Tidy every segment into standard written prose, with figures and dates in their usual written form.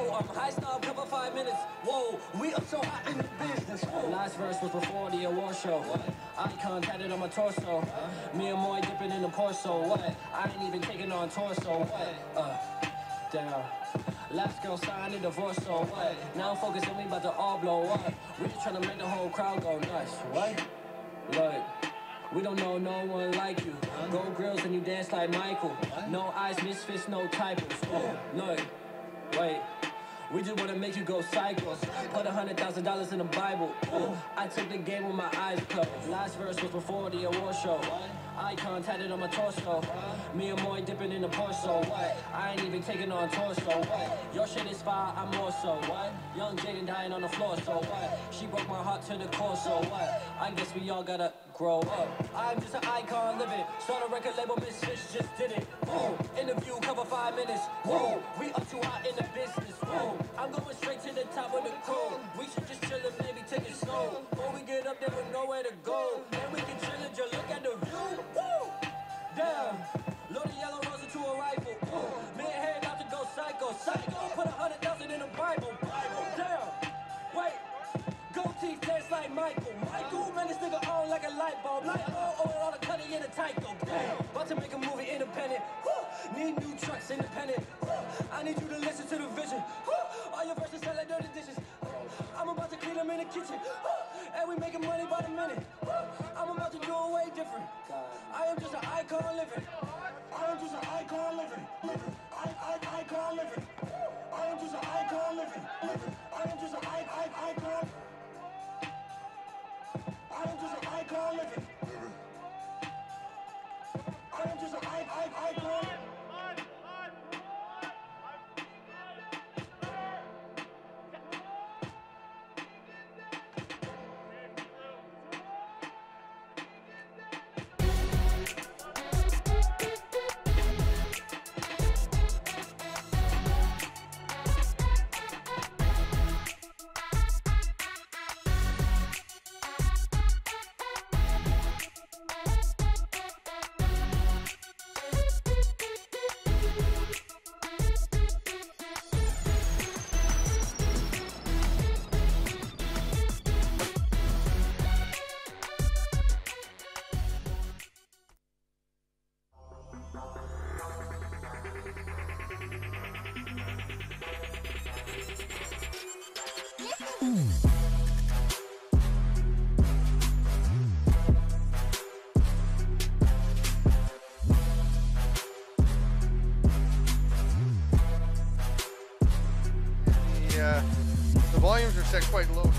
Whoa, I'm high style, cover 5 minutes. Whoa, we up so hot in the business. Whoa. Last verse was before the award show. Icon tatted on my torso. Me and Moy dipping in the Corso. What? I ain't even taking on torso. What? Down. Last girl signed a divorce, so what? Now I'm focused and we about to all blow up. We just trying to make the whole crowd go nuts. What? Look, we don't know no one like you. Gold grills and you dance like Michael. No eyes, misfits, no typos. Look, wait. We just wanna make you go cycles. Put $100,000 in the Bible. I took the game with my eyes closed. Last verse was before the award show. Icon tatted on my torso. Me and Moy dipping in the Porso. What? I ain't even taking on torso. What? Your shit is fire, I'm more so. What? Young Jaden dying on the floor. So what? She broke my heart to the core. So what? I guess we all gotta grow up. I'm just an icon living. Start a record label, Miss Fish just did it. Whoa. Interview cover 5 minutes. Whoa. We up too hot in the business. Whoa. I'm going straight to the top of the code. We should just chill and maybe take it slow. When we get up there with nowhere to go, then we can chill and just look at the view. Woo! Damn. Load a yellow rose into a rifle. Me and Harry about to go psycho. Psycho. Put 100,000 in the Bible. Damn. Wait. Gold teeth dance like Michael. Man, this nigga on like a light bulb. Oh, all the cutting in a Tyco. Damn. About to make a movie independent. Need new trucks independent. I need you to listen to the vision. All your verses sound like dirty dishes. I'm about to clean them in the kitchen. And we making money by the minute. I'm about to do it way different. I am just an icon living. I am just an icon living. Icon living. I am just an icon living. I am just an icon. I am just an icon living. I am just an icon. The volumes are set quite low.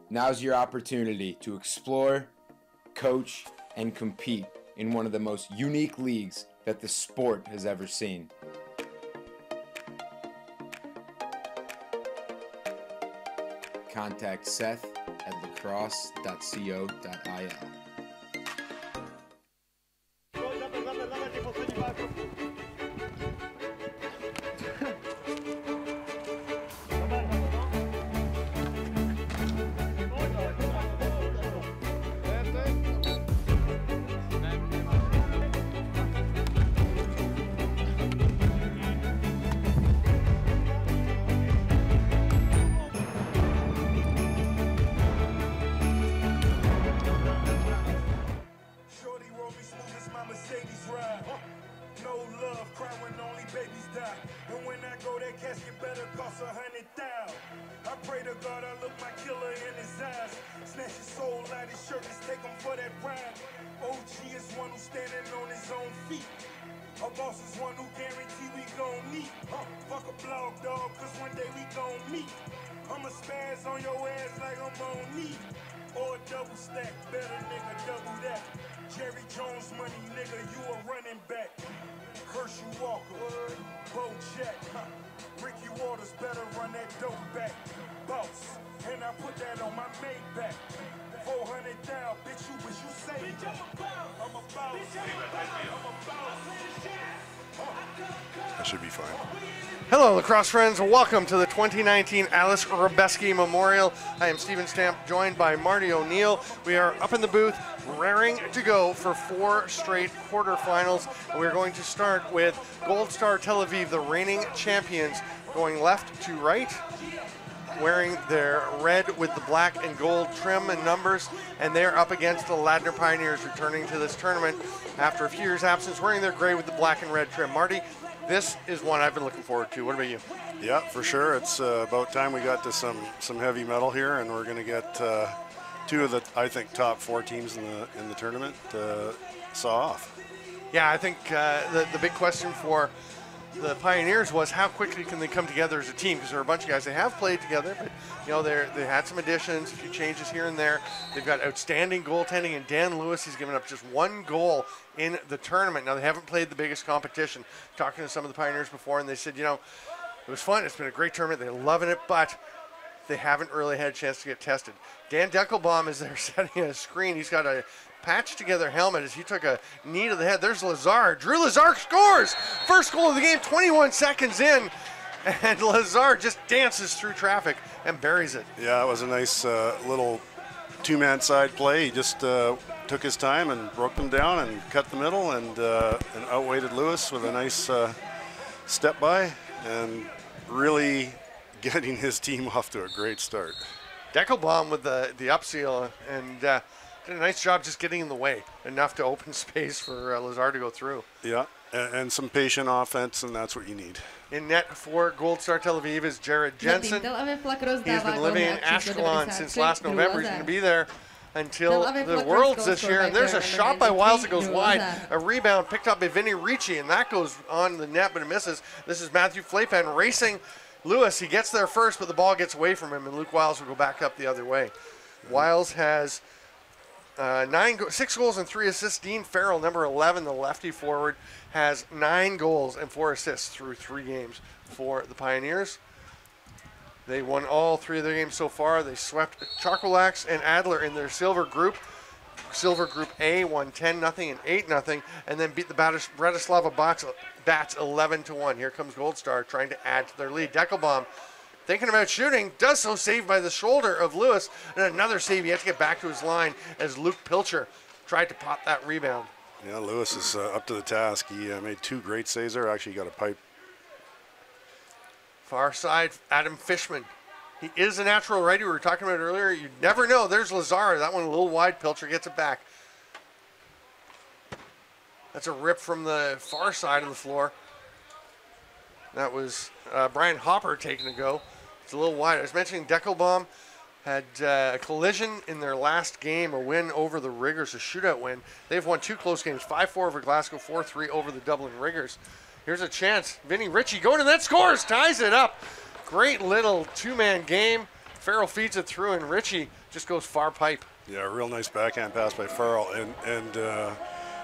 Now's your opportunity to explore, coach, and compete in one of the most unique leagues that the sport has ever seen. Contact Seth at lacrosse.co.il. Our boss is one who guarantee we gon' meet. Fuck a blog, dog, cause one day we gon' meet. I'ma spaz on your ass like I'm on knee. Or a double stack, better nigga, double that. Jerry Jones money, nigga, you a running back. Herschel Walker, Bo Jack, Ricky Waters, better run that dope back. Boss, and I put that on my Maybach. 400 down, bitch, you wish you saved that. I'm a boss. I'm a boss. I should be fine. Hello, lacrosse friends. Welcome to the 2019 Alice Hrebesky Memorial. I am Stephen Stamp, joined by Marty O'Neill. We are up in the booth, raring to go for 4 straight quarterfinals. And we're going to start with Gold Star Tel Aviv, the reigning champions, going left to right, wearing their red with the black and gold trim and numbers, and they're up against the Ladner Pioneers, returning to this tournament after a few years' absence, wearing their gray with the black and red trim. Marty, this is one I've been looking forward to. What about you? Yeah, for sure. It's about time we got to some heavy metal here, and we're going to get 2 of the, I think, top 4 teams in the tournament saw off. Yeah, I think the big question for the Pioneers was how quickly can they come together as a team, because there are a bunch of guys they have played together, but they had some additions, a few changes here and there. They've got outstanding goaltending, and Dan Lewis, he's given up just 1 goal in the tournament. Now, they haven't played the biggest competition. Talking to some of the Pioneers before, and they said, it was fun. It's been a great tournament. They're loving it, but they haven't really had a chance to get tested. Dan Deckelbaum is there setting a screen. He's got a patched together helmet as he took a knee to the head. There's Lazar. Drew Lazar scores! First goal of the game, 21 seconds in, and Lazar just dances through traffic and buries it. Yeah, it was a nice little 2-man side play. He just took his time and broke them down and cut the middle and outweighted Lewis with a nice step by and really getting his team off to a great start. Deckelbaum with the upseal and did a nice job just getting in the way, enough to open space for Lazar to go through. Yeah, and some patient offense, and that's what you need. In net for Gold Star Tel Aviv is Jared Jensen. He's been living in Ashkelon since last November. He's going to be there until the Worlds this year. And there's a shot by Wiles that goes wide. A rebound picked up by Vinny Ricci, and that goes on the net, but it misses. This is Matthew Flapan racing Lewis. He gets there first, but the ball gets away from him, and Luke Wiles will go back up the other way. Wiles has 6 goals and 3 assists. Dean Farrell, number 11, the lefty forward, has 9 goals and 4 assists through 3 games for the Pioneers. They won all 3 of their games so far. They swept Chocolax and Adler in their silver group. Silver Group A won 10-0 and 8-0, and then beat the Bratislava Bats 11-1. Here comes Gold Star trying to add to their lead. Deckelbaum, thinking about shooting, does so, saved by the shoulder of Lewis, and another save. He had to get back to his line as Luke Pilcher tried to pop that rebound. Yeah, Lewis is up to the task. He made 2 great saves there. Actually got a pipe. Far side, Adam Fishman. He is a natural righty. We were talking about it earlier. You never know. There's Lazar. That one a little wide. Pilcher gets it back. That's a rip from the far side of the floor. That was Brian Hopper taking a go. It's a little wide. I was mentioning Deckelbaum had a collision in their last game, a win over the Riggers, a shootout win. They've won 2 close games, 5-4 over Glasgow, 4-3 over the Dublin Riggers. Here's a chance. Vinny Ricci going to that, scores, ties it up. Great little 2-man game. Farrell feeds it through, and Ricci just goes far pipe. Yeah, real nice backhand pass by Farrell. And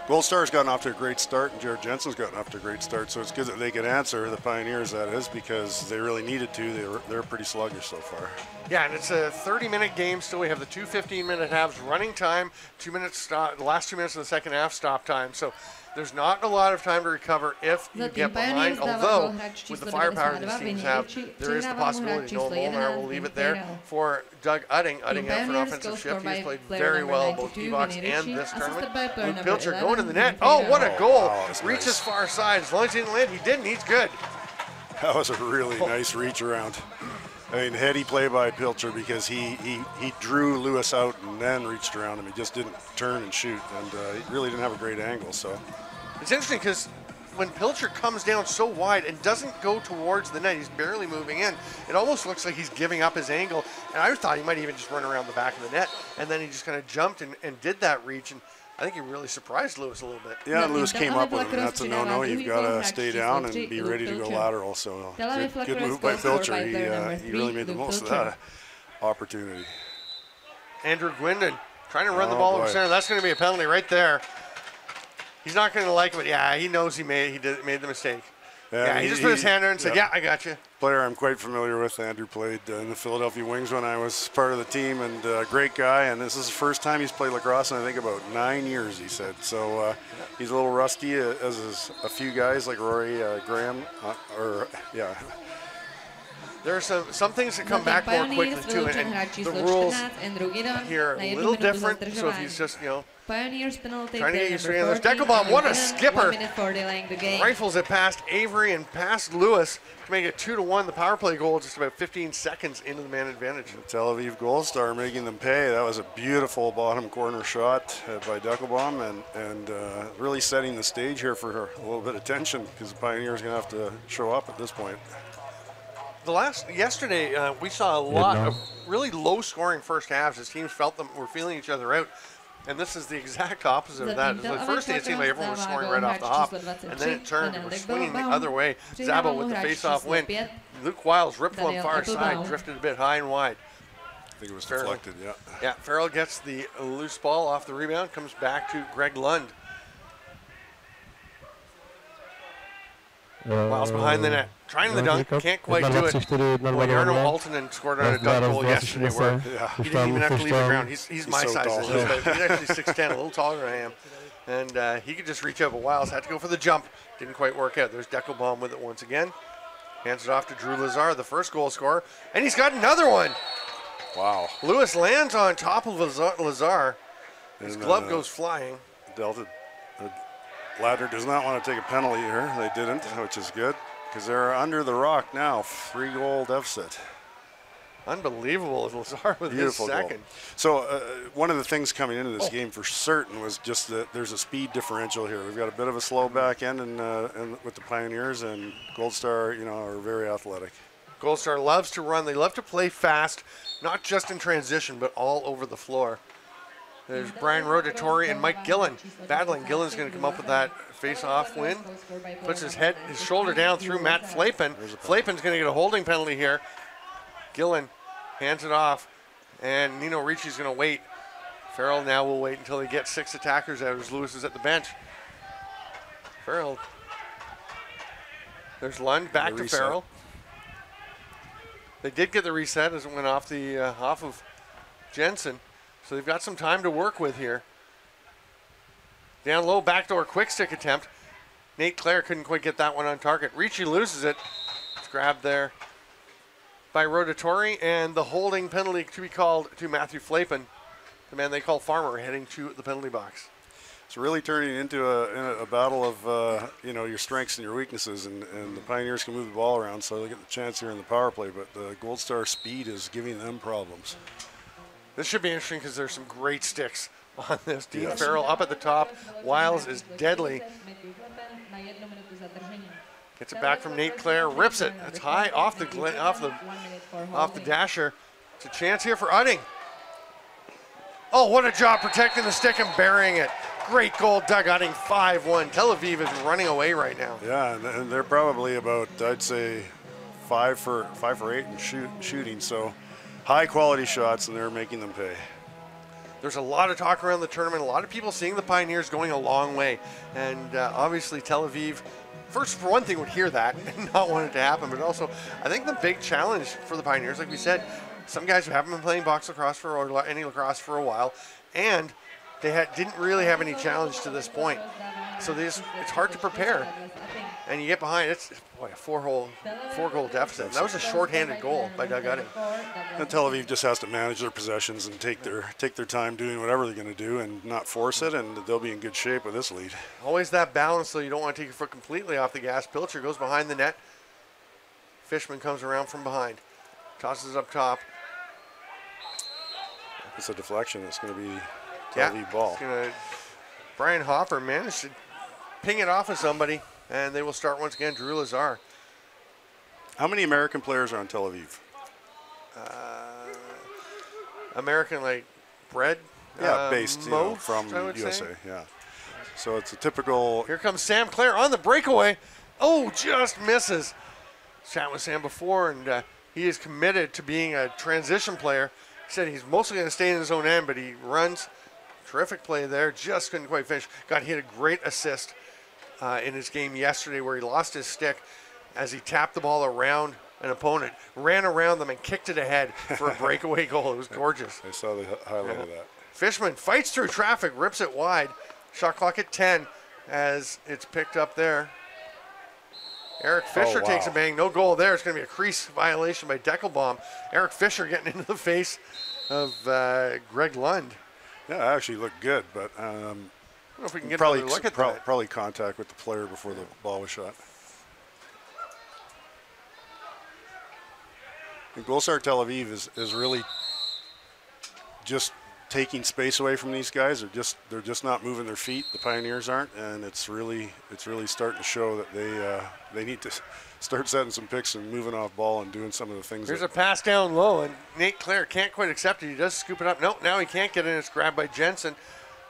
Gold Star's gotten off to a great start, and Jared Jensen's gotten off to a great start. So it's good that they can answer, the Pioneers, that is, because they really needed to. They're pretty sluggish so far. Yeah, and it's a 30-minute game still. We have the 2 15-minute halves running time, 2 minutes stop, the last 2 minutes of the second half stop time. So there's not a lot of time to recover if you get behind, although with the firepower these teams have, there is the possibility. Noel Molnar will leave it there for Doug Udding. Udding out for an offensive shift. He's played very well both D-box and this tournament. Luke Pilcher going to the net. Oh, what a goal. Wow, Reaches nice. Far side. As long as he didn't land, he didn't. He's good. That was a really nice reach around. I mean, heady play by Pilcher, because he drew Lewis out and then reached around him. He just didn't turn and shoot, and he really didn't have a great angle. So it's interesting because when Pilcher comes down so wide and doesn't go towards the net, he's barely moving in. It almost looks like he's giving up his angle, and I thought he might even just run around the back of the net, and then he just kind of jumped and did that reach, and I think he really surprised Lewis a little bit. Yeah, Lewis came up with him. That's a no-no. You've got to stay down and be ready to go lateral. So good move by Pilcher. He really made the most of that opportunity. Andrew Gwindon trying to run the ball over center. That's going to be a penalty right there. He's not going to like it, but yeah, he knows he made the mistake. Yeah, he just put his hand there and said, yeah, I got you. Player I'm quite familiar with. Andrew played in the Philadelphia Wings when I was part of the team, and great guy. And this is the first time he's played lacrosse in, I think, about 9 years, he said. So he's a little rusty, as is a few guys like Rory Graham. There are some things that come back more quickly, too, and the rules here are a little different. So if he's just, Pioneers penalty. Trying to get used to it. There's Deckelbaum. What a skipper. Rifles it past Avery and past Lewis to make it 2-1. The power play goal just about 15 seconds into the man advantage. The Tel Aviv Gold Star making them pay. That was a beautiful bottom corner shot by Deckelbaum and really setting the stage here for a little bit of tension because the Pioneers are going to have to show up at this point. Yesterday, we saw a lot of really low-scoring first halves as teams felt them were feeling each other out. And this is the exact opposite of that. The first day it seemed like everyone was scoring right off the hop, and then it turned and we're swinging the other way. Zabo with the face-off win. Luke Wiles ripped one far side, drifted a bit high and wide. I think it was deflected, yeah. Yeah, Farrell gets the loose ball off the rebound, comes back to Greg Lund. Wiles behind the net. Trying the dunk, can't quite do it. Arno Altonen scored on a dunk goal yesterday where he didn't even have to leave the ground. He's my so size. Tall. He's actually 6'10", a little taller than I am. And he could just reach out, but Wiles had to go for the jump. Didn't quite work out. There's Deckelbaum with it once again. Hands it off to Drew Lazar, the first goal scorer. And he's got another one. Wow. Lewis lands on top of Lazar. His glove goes flying. Delta Ladder does not want to take a penalty here. They didn't, which is good. Because they're under the rock now, 3-goal deficit. Unbelievable, Lazar with his second. Goal. So one of the things coming into this game for certain was just that there's a speed differential here. We've got a bit of a slow back end and with the Pioneers, and Gold Star, are very athletic. Gold Star loves to run. They love to play fast, not just in transition, but all over the floor. There's Brian Radotín and Mike Gillen battling. Gillen's going to come up with that face-off win. Puts his shoulder down through Matt Flapin. Flapin's going to get a holding penalty here. Gillen hands it off, and Nino Ricci's going to wait. Farrell now will wait until they get 6 attackers out as Lewis is at the bench. Farrell. There's Lund back to Farrell. They did get the reset as it went off of Jensen. So they've got some time to work with here. Down low, backdoor quick stick attempt. Nate Clare couldn't quite get that one on target. Ricci loses it. It's grabbed there by Radotín, and the holding penalty to be called to Matthew Flapin, the man they call Farmer, heading to the penalty box. It's really turning into a battle of your strengths and your weaknesses, and the Pioneers can move the ball around, so they get the chance here in the power play. But the Gold Star speed is giving them problems. This should be interesting because there's some great sticks on this. Dean Farrell up at the top. Wiles is deadly. Gets it back from Nate Clare, rips it. It's high off the dasher. It's a chance here for Udding. Oh, what a job protecting the stick and burying it. Great goal, Doug Udding, 5-1. Tel Aviv is running away right now. Yeah, and they're probably about, I'd say, 5 for 8 in shooting. So high quality shots, and they're making them pay. There's a lot of talk around the tournament, a lot of people seeing the Pioneers going a long way. And obviously Tel Aviv, first for one thing, would hear that and not want it to happen. But also, I think the big challenge for the Pioneers, like we said, some guys who haven't been playing box lacrosse or any lacrosse for a while, and they didn't really have any challenge to this point. So it's hard to prepare. And you get behind, it's a 4-goal deficit. That was a shorthanded goal by Doug Udding. And Tel Aviv just has to manage their possessions and take their time doing whatever they're going to do and not force it, and they'll be in good shape with this lead. Always that balance, though. You don't want to take your foot completely off the gas. Pilcher goes behind the net. Fishman comes around from behind. Tosses it up top. It's a deflection. It's going to be Tel Aviv ball. Brian Hopper managed to ping it off of somebody. And they will start once again, Drew Lazar. How many American players are on Tel Aviv? American, like, bred? Yeah, based most, from USA, yeah. So it's a typical... Here comes Sam Clare on the breakaway. Oh, just misses. Chat with Sam before, and he is committed to being a transition player. He said he's mostly going to stay in his own end, but he runs. Terrific play there, just couldn't quite finish. He had a great assist in his game yesterday where he lost his stick as he tapped the ball around an opponent, ran around them and kicked it ahead for a breakaway goal. It was gorgeous. I saw the highlight of that. Fishman fights through traffic, rips it wide. Shot clock at 10 as it's picked up there. Eric Fisher takes a bang. No goal there. It's going to be a crease violation by Deckelbaum. Eric Fisher getting into the face of Greg Lund. Yeah, it actually looked good, but I don't know if we can get probably another look at that. Probably contact with the player before the ball was shot. And Gulsar Tel Aviv is really just taking space away from these guys. They're just not moving their feet. The Pioneers aren't, and it's really starting to show that they need to start setting some picks and moving off ball and doing some of the things. There's a pass down low, and Nate Clare can't quite accept it. He does scoop it up. Nope, now he can't get in. It's grabbed by Jensen,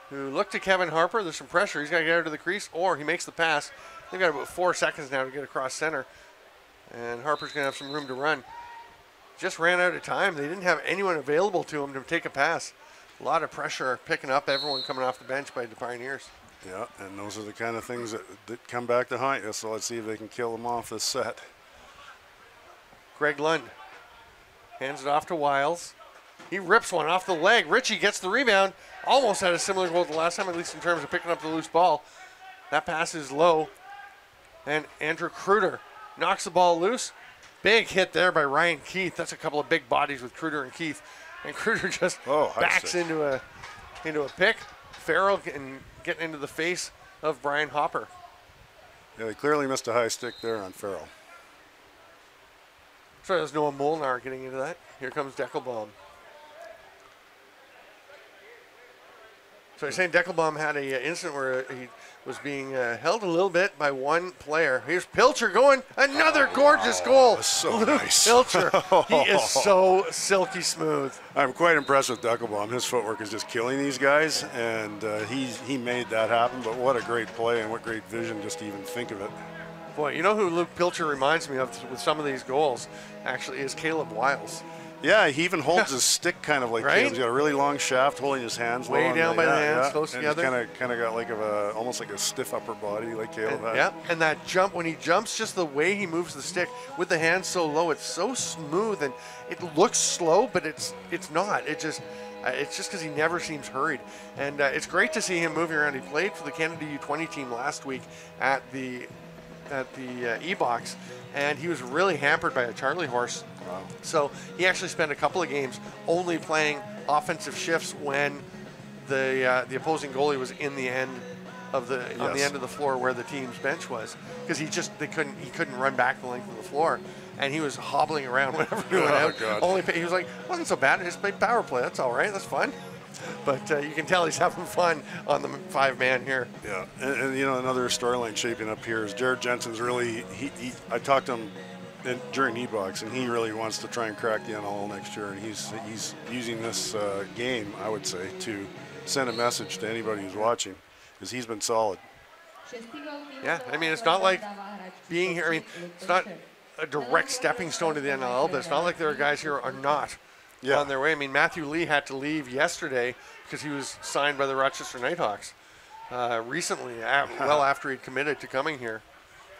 who looked to Kevin Harper. There's some pressure. He's got to get out of the crease, or he makes the pass. They've got about 4 seconds now to get across center, and Harper's going to have some room to run. Just ran out of time. They didn't have anyone available to him to take a pass. A lot of pressure picking up everyone coming off the bench by the Pioneers. Yeah, and those are the kind of things that come back to haunt you, so let's see if they can kill them off this set. Greg Lund hands it off to Wiles. He rips one off the leg. Ritchie gets the rebound. Almost had a similar goal to the last time, at least in terms of picking up the loose ball. That pass is low. And Andrew Kruder knocks the ball loose. Big hit there by Ryan Keith. That's a couple of big bodies with Kruder and Keith. And Kruder just backs into a pick. Farrell getting into the face of Brian Hopper. Yeah, they clearly missed a high stick there on Farrell. Sorry, there's Noah Molnar getting into that. Here comes Deckelbaum. So you're saying Deckelbaum had a incident where he was being held a little bit by one player. Here's Pilcher going. Another gorgeous goal. So Luke nice. Pilcher. He is so silky smooth. I'm quite impressed with Deckelbaum. His footwork is just killing these guys, and he made that happen. But what a great play and what great vision just to even think of it. Boy, you know who Luke Pilcher reminds me of with some of these goals, actually, is Caleb Wiles. Yeah, he even holds his stick kind of like right? Caleb's got a really long shaft holding his hands way low down by the hands, close and together. Kind of got like almost like a stiff upper body like Caleb had. Yeah, and that jump, when he jumps, just the way he moves the stick with the hands so low, it's so smooth, and it looks slow, but it's not. It's just because he never seems hurried. And it's great to see him moving around. He played for the Canada U20 team last week at the E-Box, and he was really hampered by a Charlie horse. Wow. So he actually spent a couple of games only playing offensive shifts when the opposing goalie was in the end of on the end of the floor where the team's bench was, because he couldn't run back the length of the floor, and he was hobbling around whenever he went out. God. He was like, wasn't so bad. I just played power play. That's all right. That's fun. But you can tell he's having fun on the 5-man here. Yeah, and you know, another storyline shaping up here is Jared Jensen's really, I talked to him during E-Box, and he really wants to try and crack the NLL next year, and he's using this game, I would say, to send a message to anybody who's watching, because he's been solid. Yeah, I mean, it's not like being here, I mean, it's not a direct stepping stone to the NLL, but it's not like there are guys here who are not on their way. I mean, Matthew Lee had to leave yesterday because he was signed by the Rochester Nighthawks recently, well after he'd committed to coming here.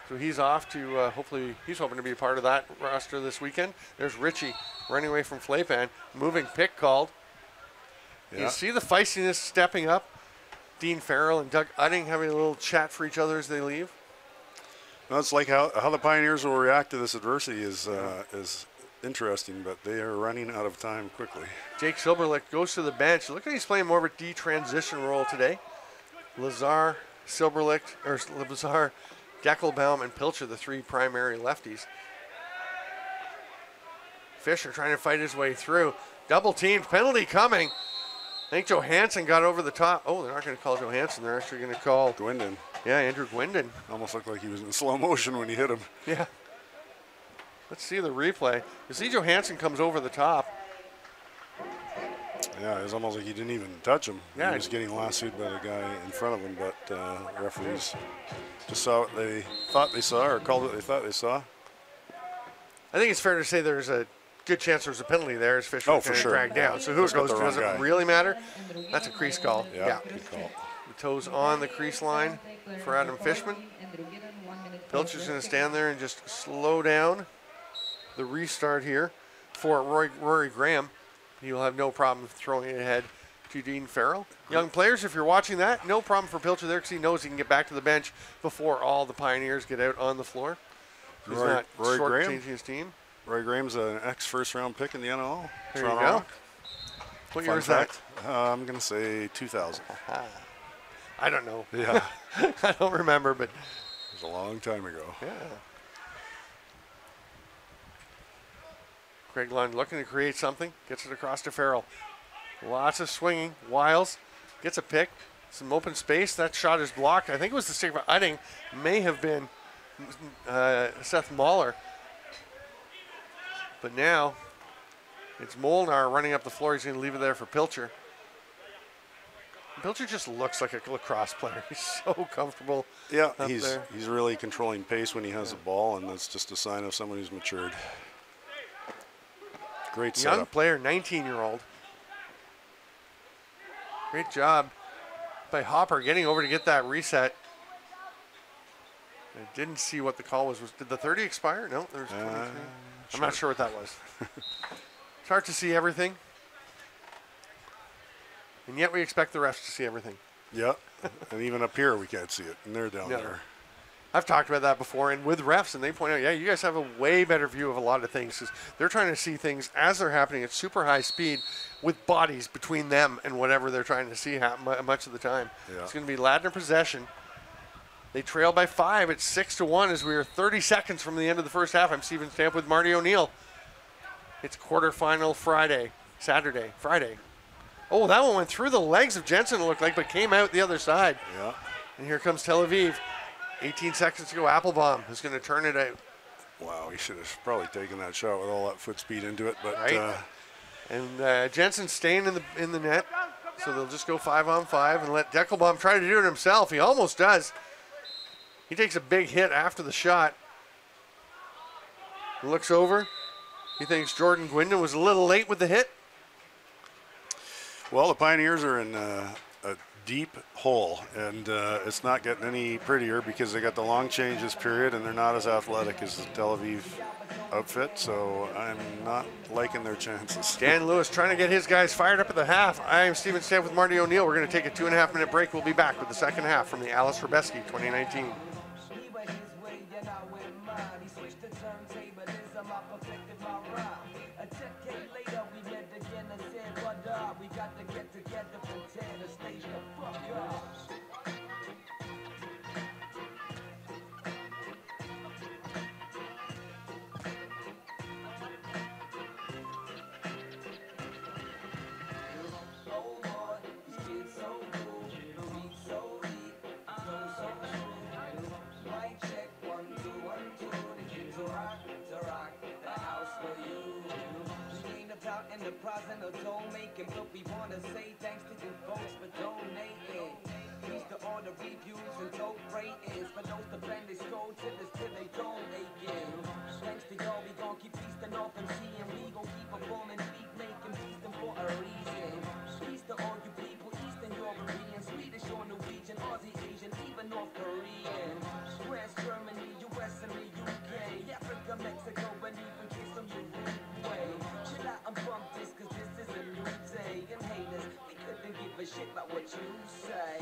So he's off to, hopefully, he's hoping to be a part of that roster this weekend. There's Ritchie running away from Flapan, moving pick called. Yeah. You see the feistiness stepping up. Dean Farrell and Doug Utting having a little chat for each other as they leave. Well, it's like how the Pioneers will react to this adversity is interesting, but they are running out of time quickly. Jake Silberlicht goes to the bench. Look at he's playing more of a D transition role today. Lazar, Silberlicht, or Lazar, Deckelbaum, and Pilcher, the 3 primary lefties. Fisher trying to fight his way through. Double teamed, penalty coming. I think Johansson got over the top. Oh, they're not going to call Johansson. They're actually going to call Gwyndon. Yeah, Andrew Gwyndon. Almost looked like he was in slow motion when he hit him. Yeah. Let's see the replay. You see Johansson comes over the top. Yeah, it was almost like he didn't even touch him. Yeah. He was getting lassoed by the guy in front of him, but referees just saw what they thought they saw, or called what they thought they saw. I think it's fair to say there's a good chance there's a penalty there as Fisher was dragged down. So who it goes to, does it really matter? That's a crease call. Yeah. Good call. The toes on the crease line for Adam Fishman. Pilcher's going to stand there and just slow down the restart here for Rory Graham. He'll have no problem throwing it ahead to Dean Farrell. Young players, if you're watching that, no problem for Pilcher there because he knows he can get back to the bench before all the Pioneers get out on the floor. He's not short-changing his team. Roy Graham's an ex-first-round pick in the NLL. There you go. What year is that? I'm going to say 2000. I don't know. Yeah. I don't remember, but it was a long time ago. Yeah. Craig Lund looking to create something. Gets it across to Farrell. Lots of swinging. Wiles gets a pick. Some open space. That shot is blocked. I think it was the stick of Udding. May have been Seth Mahler. But now it's Molnar running up the floor. He's going to leave it there for Pilcher. Pilcher just looks like a lacrosse player. He's so comfortable. Yeah, he's really controlling pace when he has the ball, and that's just a sign of someone who's matured. Great setup. Young player, 19-year-old. Great job by Hopper getting over to get that reset. I didn't see what the call was. Did the 30 expire? No, there's 23. I'm not sure what that was. It's hard to see everything. And yet we expect the refs to see everything. Yeah, and even up here we can't see it, and they're down there. I've talked about that before, and with refs, and they point out, yeah, you guys have a way better view of a lot of things because they're trying to see things as they're happening at super high speed with bodies between them and whatever they're trying to see happen much of the time. Yeah. It's going to be Ladner possession. They trail by 5. It's 6-1 as we are 30 seconds from the end of the first half. I'm Steven Stamp with Marty O'Neill. It's quarterfinal Friday. Oh, that one went through the legs of Jensen, it looked like, but came out the other side. Yeah. And here comes Tel Aviv. 18 seconds to go. Applebaum is going to turn it out. Wow, he should have probably taken that shot with all that foot speed into it. But and Jensen's staying in the net, so they'll just go 5-on-5 and let Deckelbaum try to do it himself. He almost does. He takes a big hit after the shot. He looks over. He thinks Jordan Gwindon was a little late with the hit. Well, the Pioneers are in a deep hole, and it's not getting any prettier because they got the long change this period, and they're not as athletic as the Tel Aviv outfit, so I'm not liking their chances. Dan Lewis trying to get his guys fired up at the half. I am Steven Stamp with Marty O'Neill. We're going to take a 2.5-minute break. We'll be back with the second half from the Alice Hrebesky 2019. But we want to say thanks to you folks for donating. Please to all the reviews and top ratings. For those that plan they scroll to this till they don't again. Thanks to y'all, we gon' keep feasting off and seeing. We gon' keep performing, keep making feasting for a reason. Peace to all you people, Eastern European, Swedish or Norwegian, Aussie, Asian, even North Korean. France, Germany, US and the UK, Africa, Mexico, and even kids from Uruguay. Chill out and bump this, cause this is a new day. And haters, we couldn't give a shit about what you say.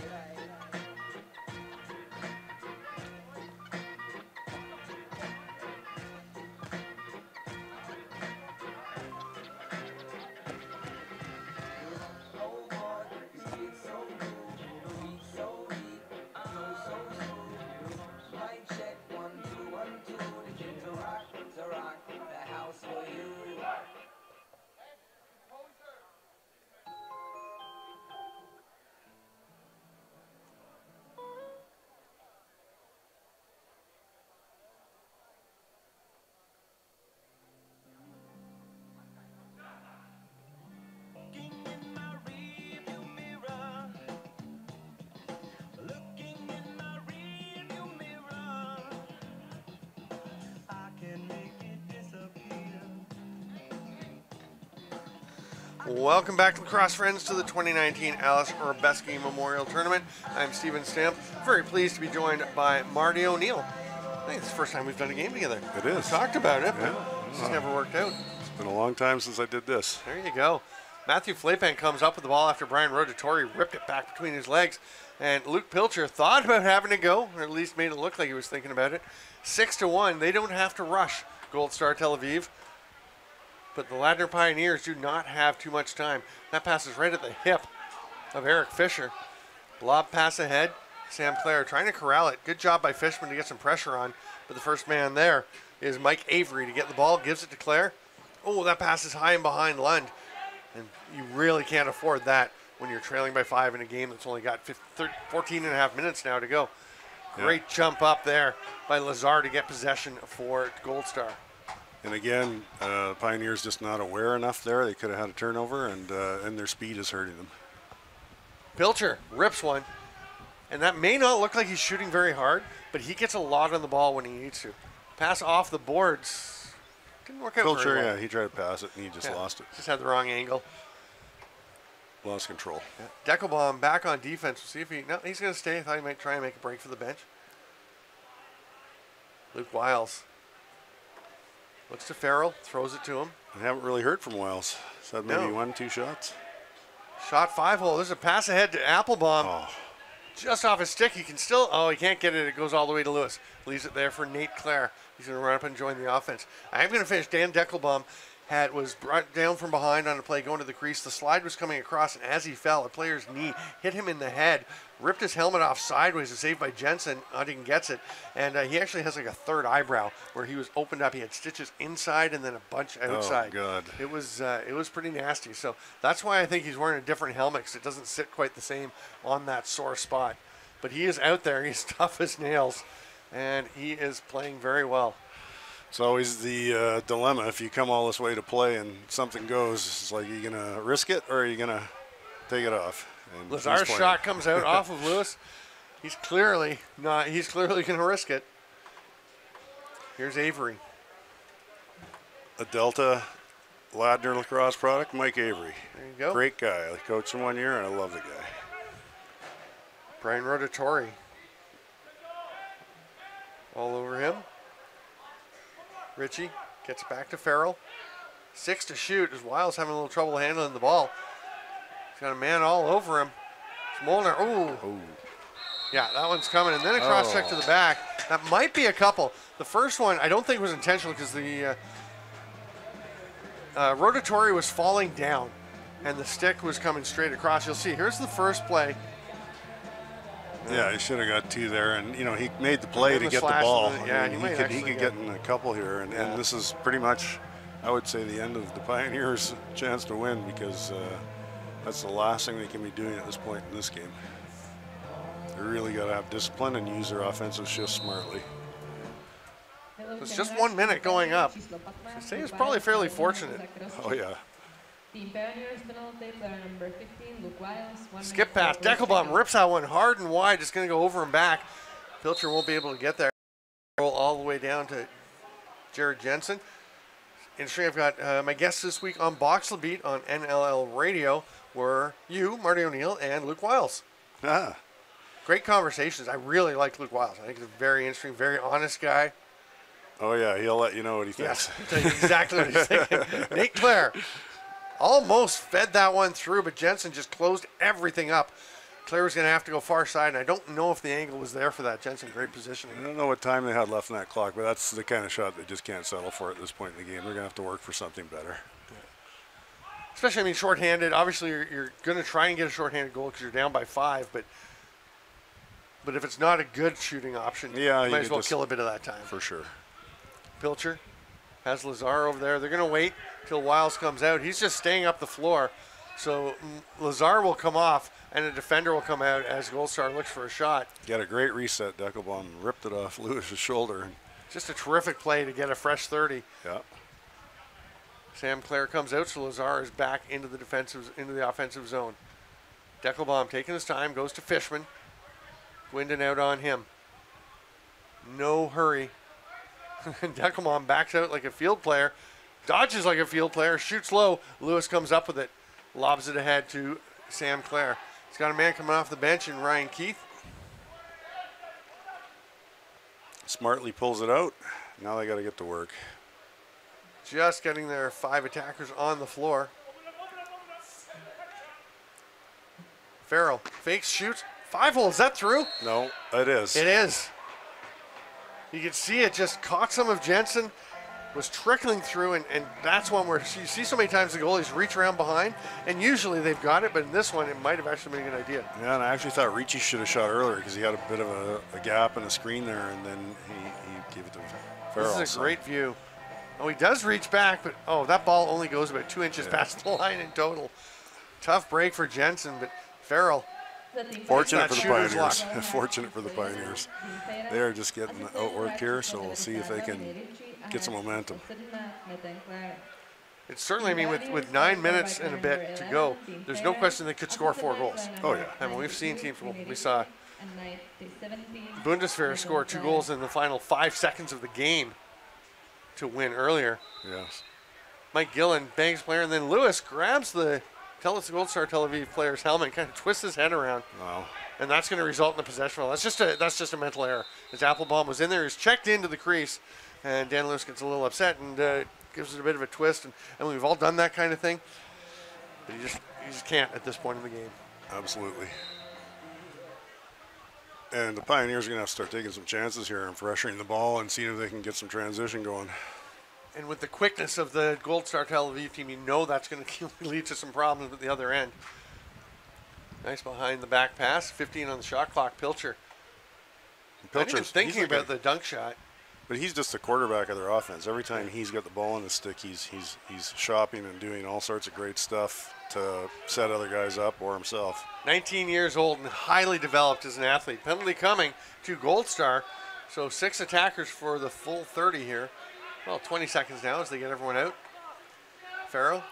Welcome back, lacrosse friends, to the 2019 Alice Hrebesky Memorial Tournament. I'm Stephen Stamp, very pleased to be joined by Marty O'Neill. I think it's the first time we've done a game together. It is. We talked about it, but Yeah. it's just never worked out. It's been a long time since I did this. There you go. Matthew Flapan comes up with the ball after Brian Radotín ripped it back between his legs. And Luke Pilcher thought about having to go, or at least made it look like he was thinking about it. 6-1. They don't have to rush Gold Star Tel Aviv. But the Ladner Pioneers do not have too much time. That pass is right at the hip of Eric Fisher. Lob pass ahead. Sam Clare trying to corral it. Good job by Fishman to get some pressure on. But the first man there is Mike Avery to get the ball. Gives it to Clare. Oh, that pass is high and behind Lund. And you really can't afford that when you're trailing by 5 in a game that's only got 14 and a half minutes now to go. Great jump up there by Lazar to get possession for Gold Star. And again, Pioneers just not aware enough there. They could have had a turnover, and their speed is hurting them. Pilcher rips one, and that may not look like he's shooting very hard, but he gets a lot on the ball when he needs to. Pass off the boards. Didn't work out Pilcher, very well. he tried to pass it, and he just lost it. Just had the wrong angle. Lost control. Yeah. Deckelbaum back on defense. We'll see if he's going to stay. I thought he might try and make a break for the bench. Luke Wiles looks to Farrell, throws it to him. I haven't really heard from Wiles. He's had maybe 1-2 shots. Shot 5-hole. There's a pass ahead to Applebaum. Oh. Just off his stick. He can still, he can't get it. It goes all the way to Lewis. Leaves it there for Nate Clare. He's going to run up and join the offense. I'm going to finish. Dan Deckelbaum was brought down from behind on a play going to the crease. The slide was coming across, and as he fell, a player's knee hit him in the head, ripped his helmet off sideways. A save by Jensen. Huntington gets it, and he actually has like a third eyebrow where he was opened up. He had stitches inside and then a bunch outside. Oh, God. It was pretty nasty. So that's why I think he's wearing a different helmet, because it doesn't sit quite the same on that sore spot. But he is out there. He's tough as nails, and he is playing very well. It's always the dilemma. If you come all this way to play and something goes, it's like, are you going to risk it or are you going to take it off? And Lazar's shot comes out off of Lewis. He's clearly not. He's clearly going to risk it. Here's Avery. A Delta Ladner lacrosse product, Mike Avery. There you go. Great guy. I coached him 1 year and I love the guy. Brian Radotín. All over him. Ritchie gets it back to Farrell. 6 to shoot as Wiles having a little trouble handling the ball. He's got a man all over him. It's Molnar. Ooh. Yeah, that one's coming. And then a cross check to the back. That might be a couple. The first one, I don't think was intentional because the Radotín was falling down and the stick was coming straight across. You'll see, here's the first play. Yeah, he should have got 2 there, and he made the play to get the ball. He could get in a couple here, and this is pretty much, I would say, the end of the Pioneers' chance to win, because that's the last thing they can be doing at this point in this game. They really got to have discipline and use their offensive shifts smartly. It's just 1 minute going up. I'd say it's probably fairly fortunate. Oh yeah. Team Pioneers penalty, player number 15, Luke Wiles. Skip pass. Deckelbaum rips that one hard and wide. It's going to go over and back. Pilcher won't be able to get there. Roll all the way down to Jared Jensen. Interesting, I've got my guests this week on Box Beat on NLL Radio were you, Marty O'Neill, and Luke Wiles. Great conversations. I really like Luke Wiles. I think he's a very interesting, very honest guy. Oh yeah, he'll let you know what he thinks. He'll tell you exactly what he's thinking. Nate Clare almost fed that one through, but Jensen just closed everything up. Clare was going to have to go far side, and I don't know if the angle was there for that. Jensen, great positioning. I don't know what time they had left in that clock, but that's the kind of shot they just can't settle for at this point in the game. They're going to have to work for something better. Yeah. Especially, I mean, shorthanded. Obviously, you're going to try and get a shorthanded goal because you're down by 5, but if it's not a good shooting option, you might as well kill a bit of that time. For sure. Pilcher has Lazar over there. They're going to wait till Wiles comes out. He's just staying up the floor. So Lazar will come off, and a defender will come out as Gold Star looks for a shot. Got a great reset. Deckelbaum ripped it off Lewis's shoulder. Just a terrific play to get a fresh 30. Yeah. Sam Clare comes out, so Lazar is back into the offensive zone. Deckelbaum taking his time, goes to Fishman. Gwindon out on him. No hurry. Deckelbaum backs out like a field player, dodges like a field player, shoots low. Lewis comes up with it. Lobs it ahead to Sam Clare. He's got a man coming off the bench in Ryan Keith. Smartly pulls it out. Now they got to get to work. Just getting their 5 attackers on the floor. Farrell fakes, shoots. 5-hole, is that through? No, it is. It is. You can see it just caught some of Jensen, was trickling through, and that's one where you see so many times the goalies reach around behind, and usually they've got it, but in this one, it might have actually been a good idea. Yeah, and I actually thought Ricci should have shot earlier because he had a bit of a gap and a screen there, and then he gave it to Farrell. This is a great view. Oh, he does reach back, but that ball only goes about 2 inches past the line in total. Tough break for Jensen, but Farrell. Fortunate for the Pioneers. Fortunate for the Pioneers. They are just getting outworked here, so we'll see if they can get some momentum. It's certainly, I mean, with 9 minutes and a bit to go, there's no question they could score 4 goals. Oh, yeah. I mean, we've seen teams, we saw Bundeswehr score 2 goals in the final 5 seconds of the game to win earlier. Yes. Mike Gillen bangs player, and then Lewis grabs the Gold Star Tel Aviv player's helmet, kind of twists his head around. Wow. And that's going to result in a possession foul. That's just a mental error. His Applebaum was in there, he's checked into the crease, and Dan Lewis gets a little upset and gives it a bit of a twist. And we've all done that kind of thing, but he just can't at this point in the game. Absolutely. And the Pioneers are going to have to start taking some chances here and pressuring the ball and seeing if they can get some transition going. And with the quickness of the Gold Star Tel Aviv team, you know that's going to lead to some problems at the other end. Nice behind the back pass, 15 on the shot clock, Pilcher. Not even thinking about the dunk shot. But he's just the quarterback of their offense. Every time he's got the ball on the stick, he's shopping and doing all sorts of great stuff to set other guys up or himself. 19 years old and highly developed as an athlete. Penalty coming to Gold Star. So 6 attackers for the full 30 here. Well, 20 seconds now as they get everyone out. Farrell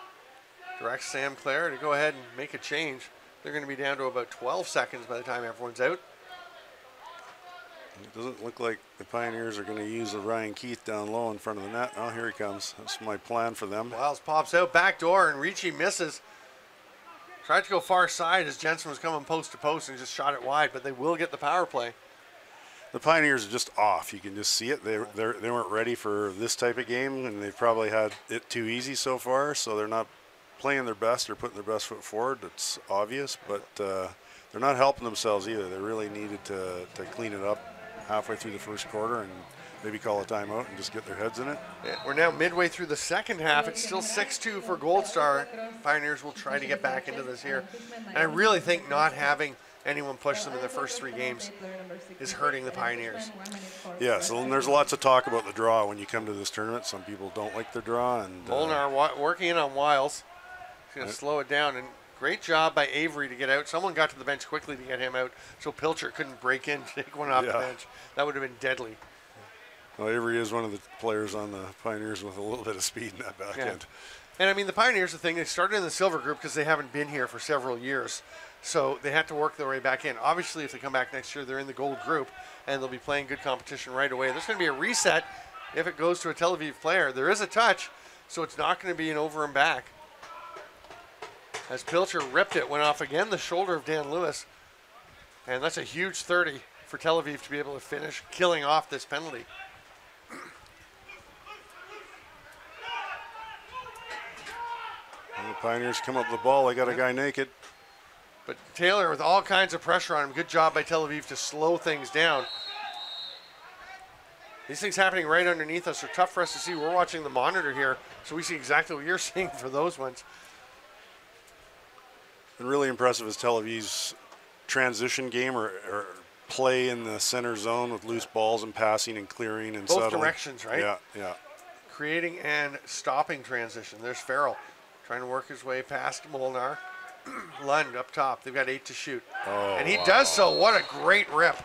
directs Sam Clare to go ahead and make a change. They're going to be down to about 12 seconds by the time everyone's out. It doesn't look like the Pioneers are going to use the Ryan Keith down low in front of the net. Oh, here he comes. That's my plan for them. Wiles pops out, back door, and Ricci misses. Tried to go far side as Jensen was coming post to post and just shot it wide, but they will get the power play. The Pioneers are just off. You can just see it. They weren't ready for this type of game, and they've probably had it too easy so far, so they're not playing their best or putting their best foot forward. It's obvious, but they're not helping themselves either. They really needed to clean it up halfway through the first quarter and maybe call a timeout and just get their heads in it. Yeah, we're now midway through the second half. It's still 6-2 for Gold Star. Pioneers will try to get back into this here. And I really think not having anyone push them in the first 3 games is hurting the Pioneers. Yes, and there's lots of talk about the draw when you come to this tournament. Some people don't like the draw. And Molnar working in on Wiles. He's going to slow it down. And great job by Avery to get out. Someone got to the bench quickly to get him out, so Pilcher couldn't break in, take one off the bench. That would have been deadly. Well, Avery is one of the players on the Pioneers with a little bit of speed in that back end. And I mean, the Pioneers, the thing, they started in the silver group because they haven't been here for several years. So they had to work their way back in. Obviously, if they come back next year, they're in the gold group, and they'll be playing good competition right away. There's going to be a reset if it goes to a Tel Aviv player. There is a touch, so it's not going to be an over and back. As Pilcher ripped it, went off again the shoulder of Dan Lewis. And that's a huge 30 for Tel Aviv to be able to finish killing off this penalty. And the Pioneers come up with the ball. They got a guy naked. But Taylor with all kinds of pressure on him. Good job by Tel Aviv to slow things down. These things happening right underneath us are tough for us to see. We're watching the monitor here, so we see exactly what you're seeing for those ones. And really impressive is Tel Aviv's transition game or play in the center zone with loose balls and passing and clearing and both settling. Directions, right? Yeah. Creating and stopping transition. There's Farrell trying to work his way past Molnar. Lund up top. They've got 8 to shoot. Oh, and he does so. What a great rip.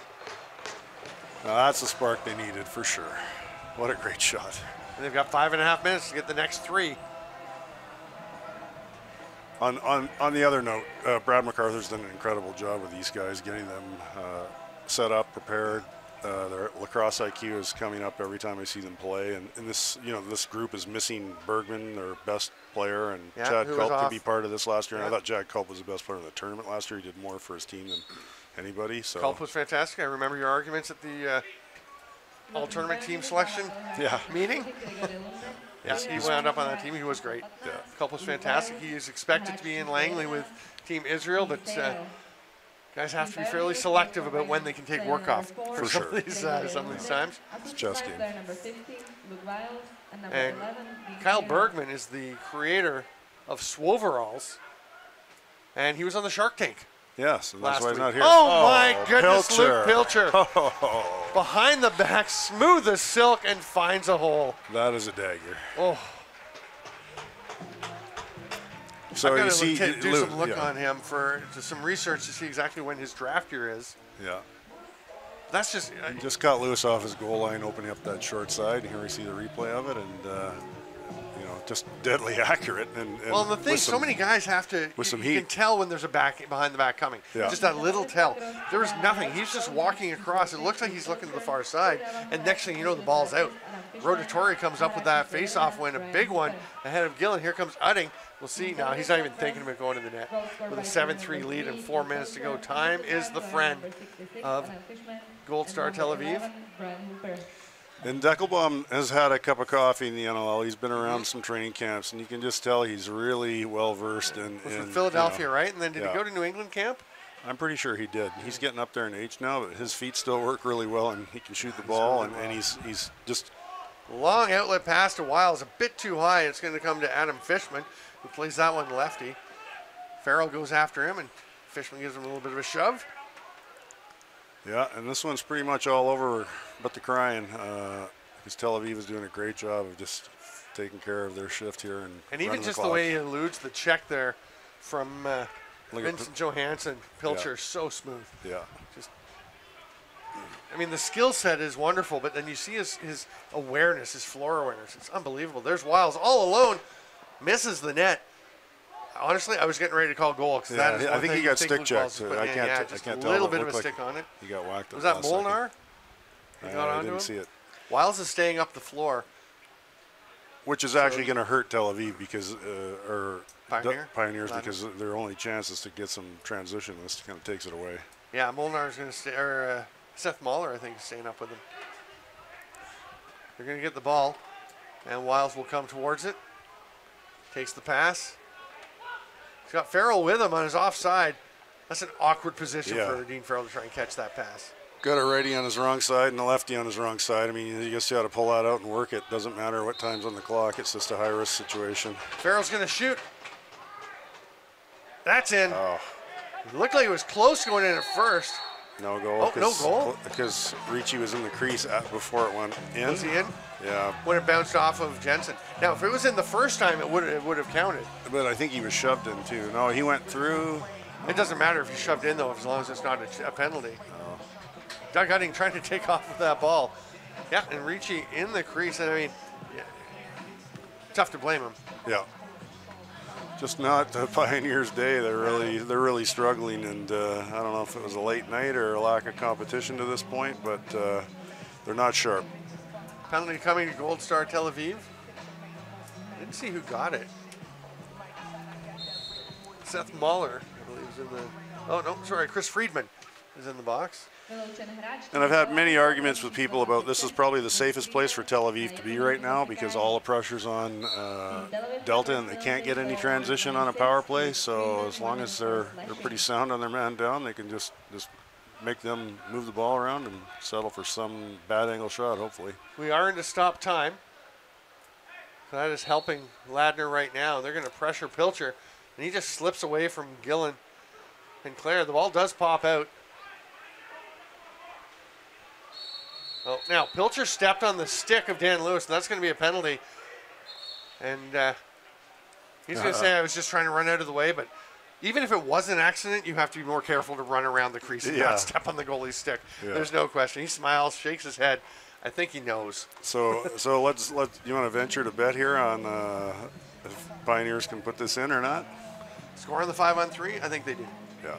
Now that's the spark they needed for sure. What a great shot. And they've got 5.5 minutes to get the next 3. On the other note, Brad MacArthur's done an incredible job with these guys, getting them set up, prepared. their lacrosse IQ is coming up every time I see them play. And this, this group is missing Bergman, their best player, and Chad Culp could be part of this last year. And I thought Chad Culp was the best player in the tournament last year. He did more for his team than anybody. So Culp was fantastic. I remember your arguments at the all-tournament team selection meeting. Yeah, he wound up on that team. He was great. Yeah. Culp was fantastic. He is expected to be in Langley with Team Israel, but guys have to be fairly selective about when they can take work off for some of these times. It's a chess game. And Kyle Bergman is the creator of Swoveralls, and he was on the Shark Tank. Yes, and that's why he's not here. Oh my goodness, Pilcher. Luke Pilcher. Behind the back, smooth as silk, and finds a hole. That is a dagger. Oh. So I'm you see, do some look on him for some research to see exactly when his draft year is. Yeah. That's just Just caught Lewis off his goal line, opening up that short side. Here we see the replay of it, and just deadly accurate. And well, the thing, so many guys have to. With some you heat. can tell when there's a back behind the back coming. Yeah. Just that little tell. There was nothing. He's just walking across. It looks like he's looking to the far side, and next thing you know, the ball's out. Rotatori comes up with that face-off win, a big one ahead of Gillen. Here comes Udding. We'll see now. He's not even thinking about going to the net. With a 7-3 lead and 4 minutes to go. Time is the friend of Gold Star Tel Aviv. And Deckelbaum has had a cup of coffee in the NLL. He's been around some training camps, and you can just tell he's really well-versed in Philadelphia, right? And then did he go to New England camp? I'm pretty sure he did. He's getting up there in age now, but his feet still work really well, and he can shoot the ball, and he's just... Long outlet pass to Wiles, a bit too high. It's going to come to Adam Fishman, who plays that one lefty. Farrell goes after him, and Fishman gives him a little bit of a shove. Yeah, and this one's pretty much all over but the crying, because Tel Aviv is doing a great job of just taking care of their shift here. And even just the way he eludes the check there from Vincent Johansson, Pilcher, so smooth. Yeah. I mean, the skill set is wonderful, but then you see his awareness, his floor awareness. It's unbelievable. There's Wiles all alone, misses the net. Honestly, I was getting ready to call goal because I think he got stick checked. I can't tell. A little bit of a stick on it. He got whacked. Was that Molnar? I didn't see it. Wiles is staying up the floor, which is actually going to hurt Tel Aviv because Pioneers Ladder. Because their only chance is to get some transition. This kind of takes it away. Yeah, Molnar is going to stay, or Seth Mahler, I think, is staying up with him. They're going to get the ball, and Wiles will come towards it. Takes the pass. He's got Farrell with him on his offside. That's an awkward position for Dean Farrell to try and catch that pass. Got a righty on his wrong side and a lefty on his wrong side. I mean, you just got to pull that out and work it. Doesn't matter what time's on the clock. It's just a high-risk situation. Farrell's going to shoot. That's in. Oh. It looked like it was close going in at first. No goal. Oh, no goal? Because Ricci was in the crease before it went in. Was he in? Yeah. When it bounced off of Jensen. Now, if it was in the first time, it would have counted. But I think he was shoved in, too. No, he went through. It doesn't matter if he's shoved in, though, as long as it's not a penalty. Doug Udding trying to take off with that ball. Yeah, and Ricci in the crease. And I mean, tough to blame him. Yeah. Just not the Pioneers' day. They're really struggling, and I don't know if it was a late night or a lack of competition to this point, but they're not sharp. Penalty coming to Gold Star Tel Aviv. Didn't see who got it. Seth Mahler, I believe, is in the. Oh no, sorry, Chris Friedman is in the box. And I've had many arguments with people about this is probably the safest place for Tel Aviv to be right now because all the pressure's on Delta and they can't get any transition on a power play. So as long as they're pretty sound on their man down, they can just make them move the ball around and settle for some bad angle shot, hopefully. We are into stop time. So that is helping Ladner right now. They're going to pressure Pilcher, and he just slips away from Gillen and Clare. The ball does pop out. Oh, now Pilcher stepped on the stick of Dan Lewis, and that's going to be a penalty. And he's going to say, I was just trying to run out of the way, but even if it was an accident, you have to be more careful to run around the crease and not step on the goalie's stick. Yeah. There's no question. He smiles, shakes his head. I think he knows. So let's you want to venture to bet here on if Pioneers can put this in or not? Score on the 5-on-3? I think they do. Yeah.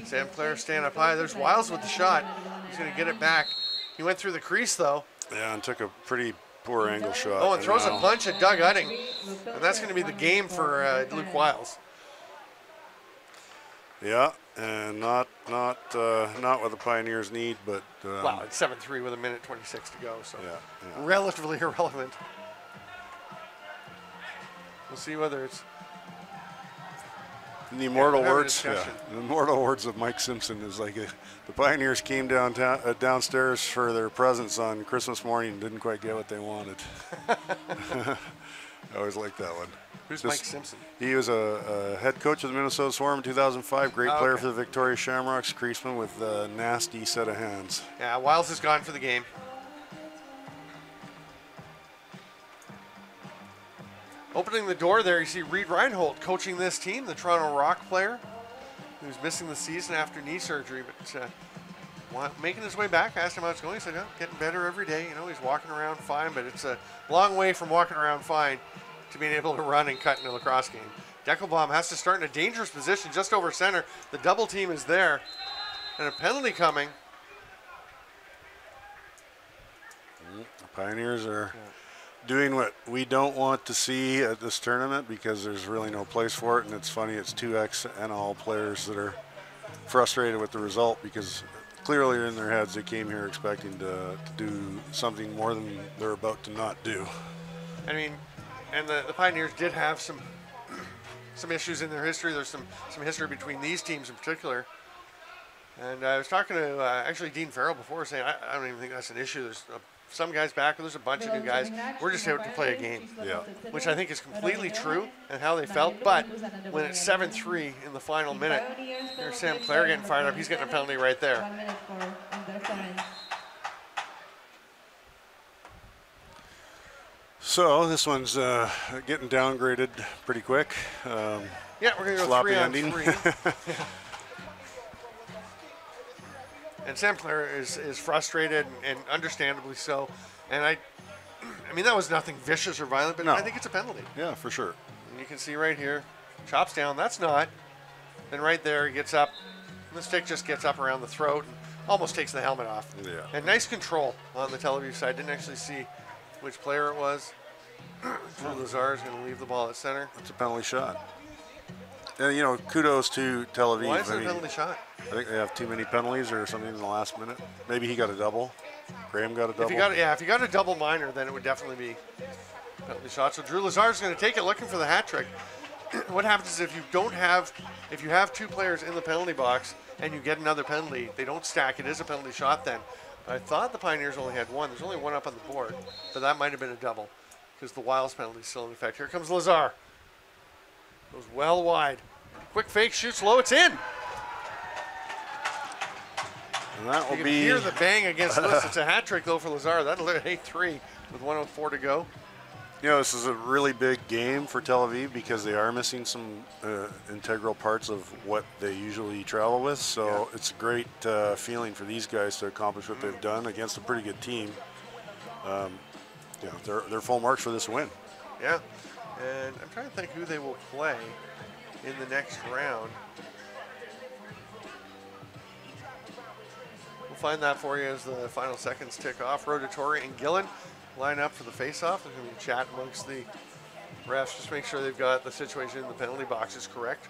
St. Clair stand up high. There's Wiles with the shot. He's going to get it back. He went through the crease, though. Yeah, and took a pretty poor angle shot. Oh, and throws a punch at Doug Utting. And that's going to be the game for Luke Wiles. Yeah, and not what the Pioneers need, but well, it's 7-3 with 1:26 to go, so yeah. Relatively irrelevant. We'll see whether it's in the immortal words. Yeah, the immortal words of Mike Simpson is like the Pioneers came downstairs for their presents on Christmas morning and didn't quite get what they wanted. I always like that one. Who's Mike Simpson? He was a head coach of the Minnesota Swarm in 2005. Great player for the Victoria Shamrocks. Creaseman with a nasty set of hands. Yeah, Wiles is gone for the game. Opening the door there, you see Reed Reinhold coaching this team, the Toronto Rock player, who's missing the season after knee surgery, but making his way back. I asked him how it's going. He said, oh, getting better every day. You know, he's walking around fine, but it's a long way from walking around fine to being able to run and cut in a lacrosse game. Deckelbaum has to start in a dangerous position just over center. The double team is there, and a penalty coming. The Pioneers are doing what we don't want to see at this tournament because there's really no place for it, and it's funny, it's 2 ex-NL players that are frustrated with the result because clearly in their heads they came here expecting to do something more than they're about to not do. I mean, and the Pioneers did have some issues in their history. There's some history between these teams in particular. And I was talking to actually Dean Farrell before, saying I don't even think that's an issue. There's some guys back, there's a bunch of new guys. We're just here to play a game, which I think is completely true and how they felt. But when it's 7-3 in the final minute, there's Sam Clare getting fired up. He's getting a penalty right there. So this one's getting downgraded pretty quick. Yeah, we're going to go sloppy 3-on-3. And Sam Clare is frustrated, and understandably so. And I mean, that was nothing vicious or violent, but I think it's a penalty. Yeah, for sure. And you can see right here, chops down. That's not. Then right there, he gets up. And the stick just gets up around the throat and almost takes the helmet off. Yeah. And nice control on the Tel Aviv side. Didn't actually see which player it was. Drew Lazar is going to leave the ball at center. It's a penalty shot. And, you know, kudos to Tel Aviv. Why is it a penalty shot? I think they have too many penalties or something in the last minute. Maybe he got a double. Graham got a double. If you got a double minor, then it would definitely be a penalty shot. So Drew Lazar is going to take it, looking for the hat trick. What happens is if you have 2 players in the penalty box and you get another penalty, they don't stack. It is a penalty shot then. I thought the Pioneers only had 1. There's only 1 up on the board, but that might have been a double because the Wiles penalty is still in effect. Here comes Lazar. Goes well wide. Quick fake, shoots low, it's in. And that will you can hear the bang against Lewis. It's a hat trick though for Lazar. That'll hit 8-3 with 1:04 to go. You know, this is a really big game for Tel Aviv because they are missing some integral parts of what they usually travel with. So it's a great feeling for these guys to accomplish what they've done against a pretty good team. They're full marks for this win. Yeah, and I'm trying to think who they will play in the next round. We'll find that for you as the final seconds tick off. Radotín and Gillen line up for the face-off. There's going to be a chat amongst the refs. Just make sure they've got the situation in the penalty boxes correct.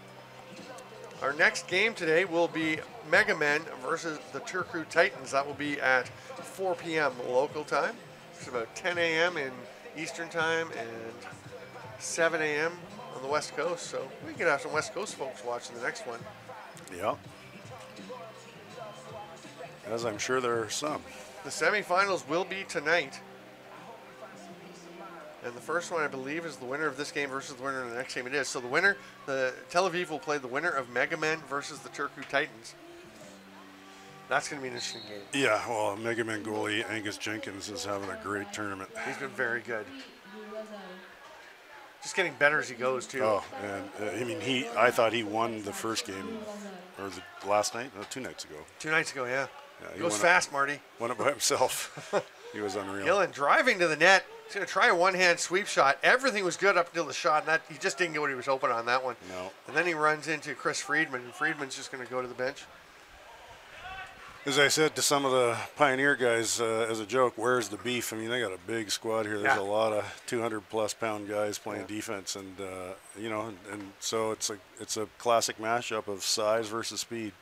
Our next game today will be Mega Men versus the Turku Titans. That will be at 4 p.m. local time. It's about 10 a.m. in Eastern time and 7 a.m. on the West Coast. So we could have some West Coast folks watching the next one. Yeah. As I'm sure there are some. The semifinals will be tonight. And the first one, I believe, is the winner of this game versus the winner of the next game. It is. So the winner, the Tel Aviv will play the winner of Mega Men versus the Turku Titans. That's going to be an interesting game. Yeah, well, Mega Men goalie Angus Jenkins is having a great tournament. He's been very good. Just getting better as he goes, too. Oh, and I mean, I thought he won the first game, or the last night? No, 2 nights ago. 2 nights ago, yeah. He goes fast, Marty. Won it by himself. He was unreal. Gillen driving to the net. He's going to try a one-hand sweep shot. Everything was good up until the shot, and that he just didn't get what he was hoping on that one. No. And then he runs into Chris Friedman, and Friedman's just going to go to the bench. As I said to some of the Pioneer guys as a joke, where's the beef? I mean, they got a big squad here. There's a lot of 200-plus pound guys playing defense, and you know, and so it's a classic mashup of size versus speed.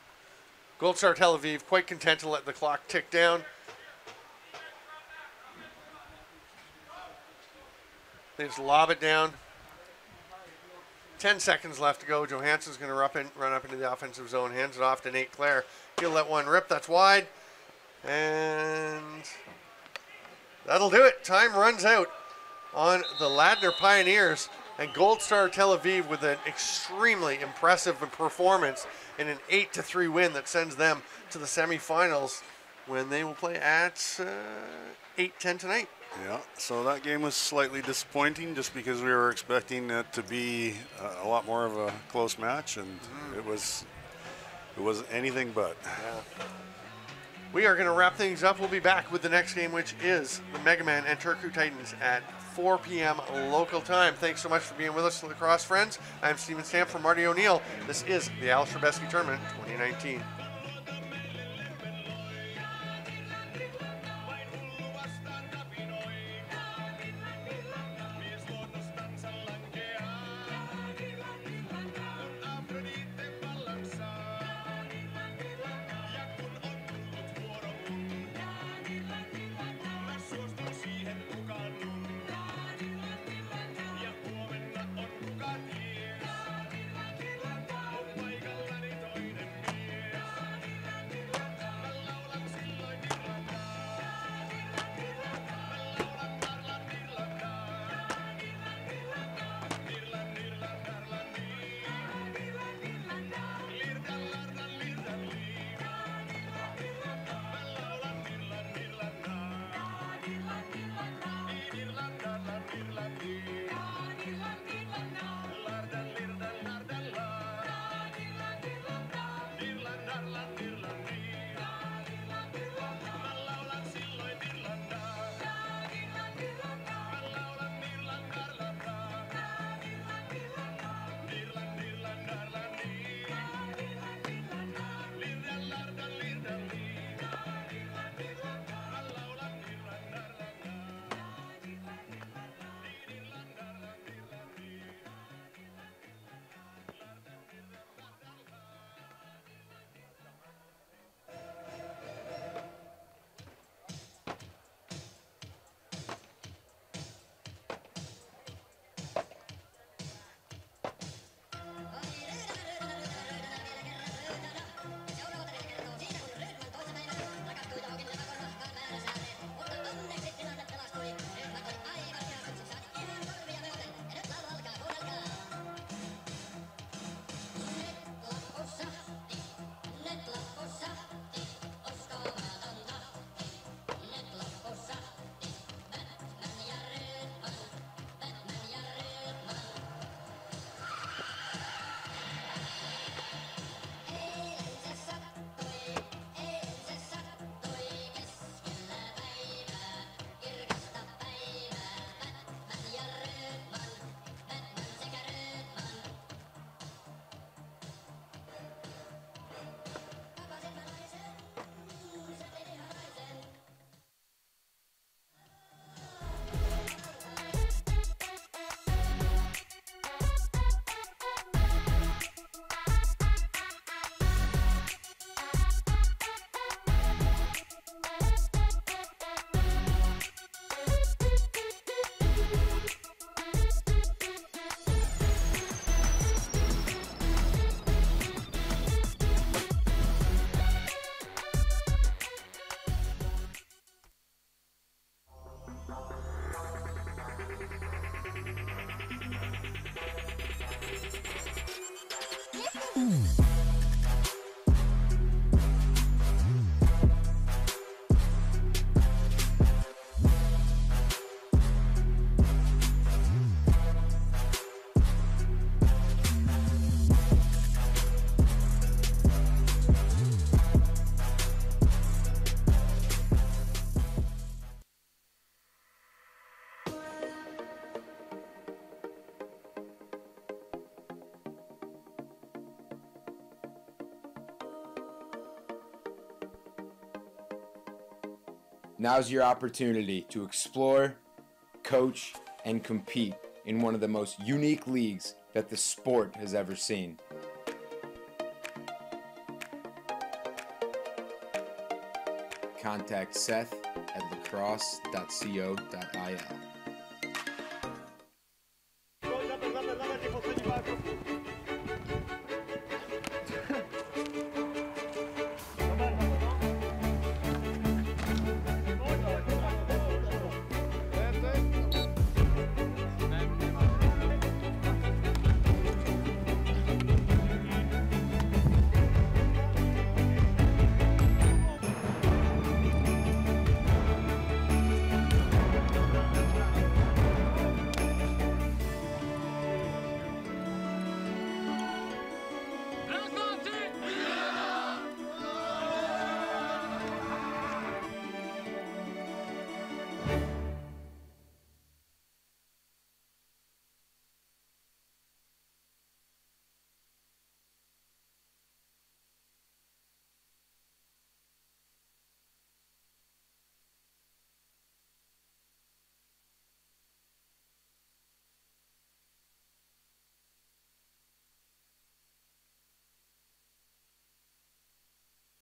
Gold Star Tel Aviv quite content to let the clock tick down. They just lob it down. 10 seconds left to go. Johansson's going to run up into the offensive zone, hands it off to Nate Clare. He'll let one rip. That's wide. And that'll do it. Time runs out on the Ladner Pioneers. And Gold Star Tel Aviv with an extremely impressive performance in an 8-3 win that sends them to the semifinals when they will play at 8-10 tonight. Yeah, so that game was slightly disappointing just because we were expecting it to be a lot more of a close match, and it was anything but. Yeah. We are going to wrap things up. We'll be back with the next game, which is the Mega Man and Turku Titans at 4 p.m. local time. Thanks so much for being with us, lacrosse friends. I'm Steven Stamp from Marty O'Neill. This is the Alex Hrebesky Tournament 2019. Now's your opportunity to explore, coach, and compete in one of the most unique leagues that the sport has ever seen. Contact Seth at lacrosse.co.il.